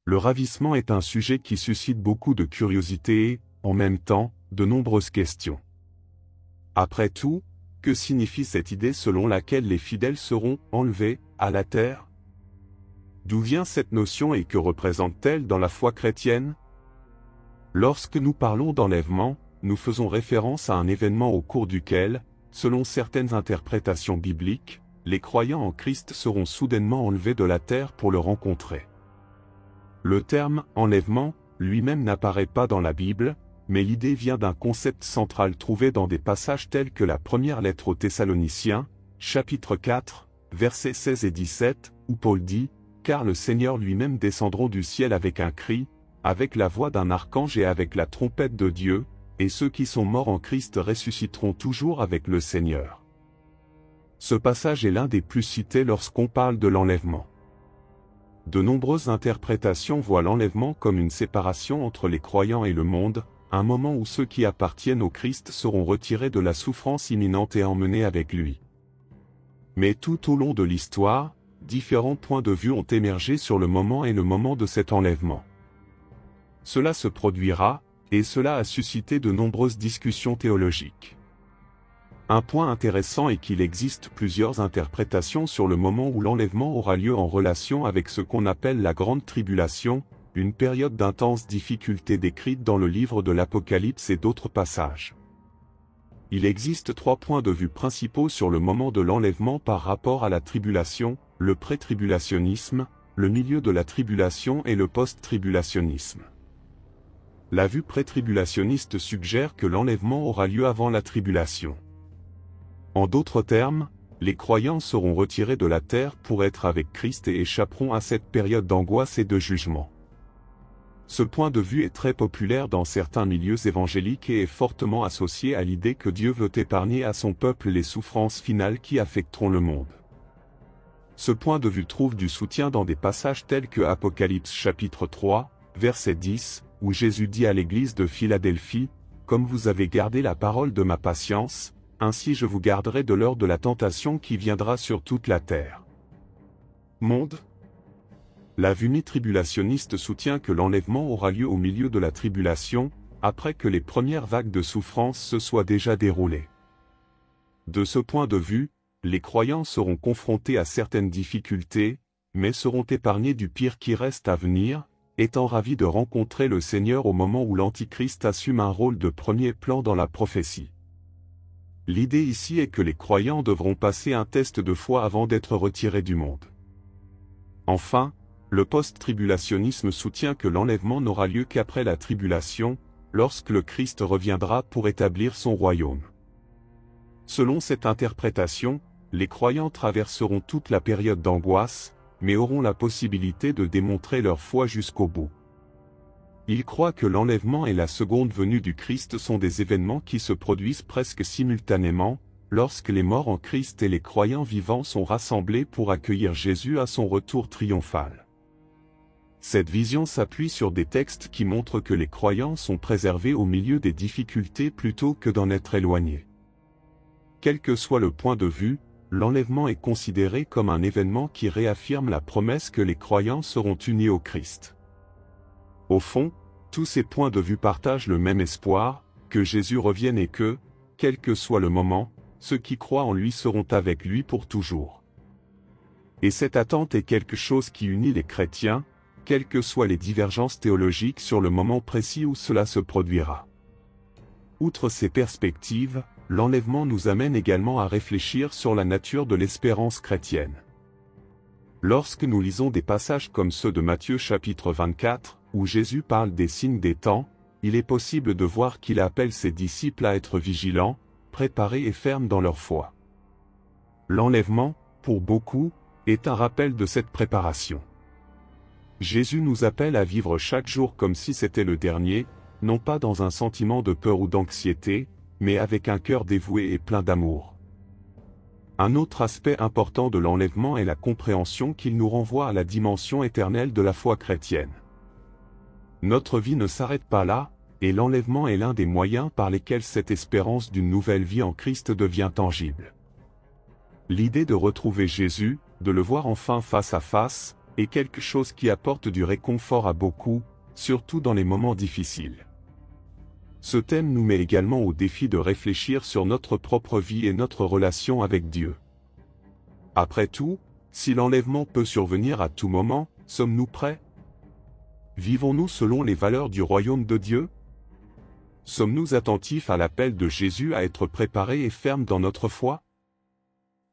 Le ravissement est un sujet qui suscite beaucoup de curiosité et, en même temps, de nombreuses questions. Après tout, que signifie cette idée selon laquelle les fidèles seront « enlevés » à la terre? D'où vient cette notion et que représente-t-elle dans la foi chrétienne? Lorsque nous parlons d'enlèvement, nous faisons référence à un événement au cours duquel, selon certaines interprétations bibliques, les croyants en Christ seront soudainement enlevés de la terre pour le rencontrer. Le terme « enlèvement » lui-même n'apparaît pas dans la Bible, mais l'idée vient d'un concept central trouvé dans des passages tels que la première lettre aux Thessaloniciens, chapitre 4, versets 16 et 17, où Paul dit « Car le Seigneur lui-même descendront du ciel avec un cri, avec la voix d'un archange et avec la trompette de Dieu, et ceux qui sont morts en Christ ressusciteront toujours avec le Seigneur. » Ce passage est l'un des plus cités lorsqu'on parle de l'enlèvement. De nombreuses interprétations voient l'enlèvement comme une séparation entre les croyants et le monde, un moment où ceux qui appartiennent au Christ seront retirés de la souffrance imminente et emmenés avec lui. Mais tout au long de l'histoire, différents points de vue ont émergé sur le moment et le moment de cet enlèvement. Cela se produira, et cela a suscité de nombreuses discussions théologiques. Un point intéressant est qu'il existe plusieurs interprétations sur le moment où l'enlèvement aura lieu en relation avec ce qu'on appelle la Grande Tribulation, une période d'intense difficulté décrite dans le livre de l'Apocalypse et d'autres passages. Il existe 3 points de vue principaux sur le moment de l'enlèvement par rapport à la tribulation, le pré-tribulationnisme, le milieu de la tribulation et le post-tribulationnisme. La vue pré-tribulationniste suggère que l'enlèvement aura lieu avant la tribulation. En d'autres termes, les croyants seront retirés de la terre pour être avec Christ et échapperont à cette période d'angoisse et de jugement. Ce point de vue est très populaire dans certains milieux évangéliques et est fortement associé à l'idée que Dieu veut épargner à son peuple les souffrances finales qui affecteront le monde. Ce point de vue trouve du soutien dans des passages tels que Apocalypse chapitre 3, verset 10, où Jésus dit à l'église de Philadelphie, « Comme vous avez gardé la parole de ma patience, ainsi je vous garderai de l'heure de la tentation qui viendra sur toute la terre. » Monde. La vue mi-tribulationniste soutient que l'enlèvement aura lieu au milieu de la tribulation, après que les premières vagues de souffrance se soient déjà déroulées. De ce point de vue, les croyants seront confrontés à certaines difficultés, mais seront épargnés du pire qui reste à venir, étant ravis de rencontrer le Seigneur au moment où l'Antichrist assume un rôle de premier plan dans la prophétie. L'idée ici est que les croyants devront passer un test de foi avant d'être retirés du monde. Enfin, le post-tribulationnisme soutient que l'enlèvement n'aura lieu qu'après la tribulation, lorsque le Christ reviendra pour établir son royaume. Selon cette interprétation, les croyants traverseront toute la période d'angoisse, mais auront la possibilité de démontrer leur foi jusqu'au bout. Ils croient que l'enlèvement et la seconde venue du Christ sont des événements qui se produisent presque simultanément, lorsque les morts en Christ et les croyants vivants sont rassemblés pour accueillir Jésus à son retour triomphal. Cette vision s'appuie sur des textes qui montrent que les croyants sont préservés au milieu des difficultés plutôt que d'en être éloignés. Quel que soit le point de vue, l'enlèvement est considéré comme un événement qui réaffirme la promesse que les croyants seront unis au Christ. Au fond, tous ces points de vue partagent le même espoir, que Jésus revienne et que, quel que soit le moment, ceux qui croient en lui seront avec lui pour toujours. Et cette attente est quelque chose qui unit les chrétiens, quelles que soient les divergences théologiques sur le moment précis où cela se produira. Outre ces perspectives, l'enlèvement nous amène également à réfléchir sur la nature de l'espérance chrétienne. Lorsque nous lisons des passages comme ceux de Matthieu chapitre 24, où Jésus parle des signes des temps, il est possible de voir qu'il appelle ses disciples à être vigilants, préparés et fermes dans leur foi. L'enlèvement, pour beaucoup, est un rappel de cette préparation. Jésus nous appelle à vivre chaque jour comme si c'était le dernier, non pas dans un sentiment de peur ou d'anxiété, mais avec un cœur dévoué et plein d'amour. Un autre aspect important de l'enlèvement est la compréhension qu'il nous renvoie à la dimension éternelle de la foi chrétienne. Notre vie ne s'arrête pas là, et l'enlèvement est l'un des moyens par lesquels cette espérance d'une nouvelle vie en Christ devient tangible. L'idée de retrouver Jésus, de le voir enfin face à face, et quelque chose qui apporte du réconfort à beaucoup, surtout dans les moments difficiles. Ce thème nous met également au défi de réfléchir sur notre propre vie et notre relation avec Dieu. Après tout, si l'enlèvement peut survenir à tout moment, sommes-nous prêts? Vivons-nous selon les valeurs du royaume de Dieu? Sommes-nous attentifs à l'appel de Jésus à être préparés et fermes dans notre foi?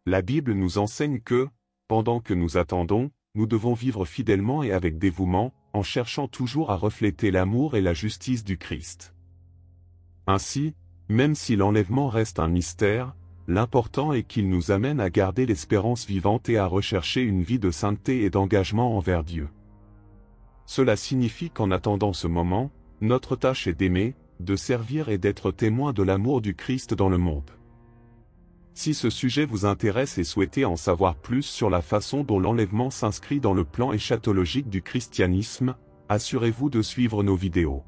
La Bible nous enseigne que, pendant que nous attendons, nous devons vivre fidèlement et avec dévouement, en cherchant toujours à refléter l'amour et la justice du Christ. Ainsi, même si l'enlèvement reste un mystère, l'important est qu'il nous amène à garder l'espérance vivante et à rechercher une vie de sainteté et d'engagement envers Dieu. Cela signifie qu'en attendant ce moment, notre tâche est d'aimer, de servir et d'être témoin de l'amour du Christ dans le monde. Si ce sujet vous intéresse et souhaitez en savoir plus sur la façon dont l'enlèvement s'inscrit dans le plan eschatologique du christianisme, assurez-vous de suivre nos vidéos.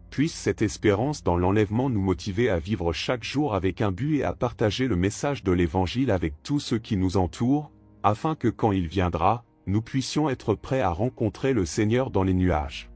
Puisse cette espérance dans l'enlèvement nous motiver à vivre chaque jour avec un but et à partager le message de l'Évangile avec tous ceux qui nous entourent, afin que quand il viendra, nous puissions être prêts à rencontrer le Seigneur dans les nuages.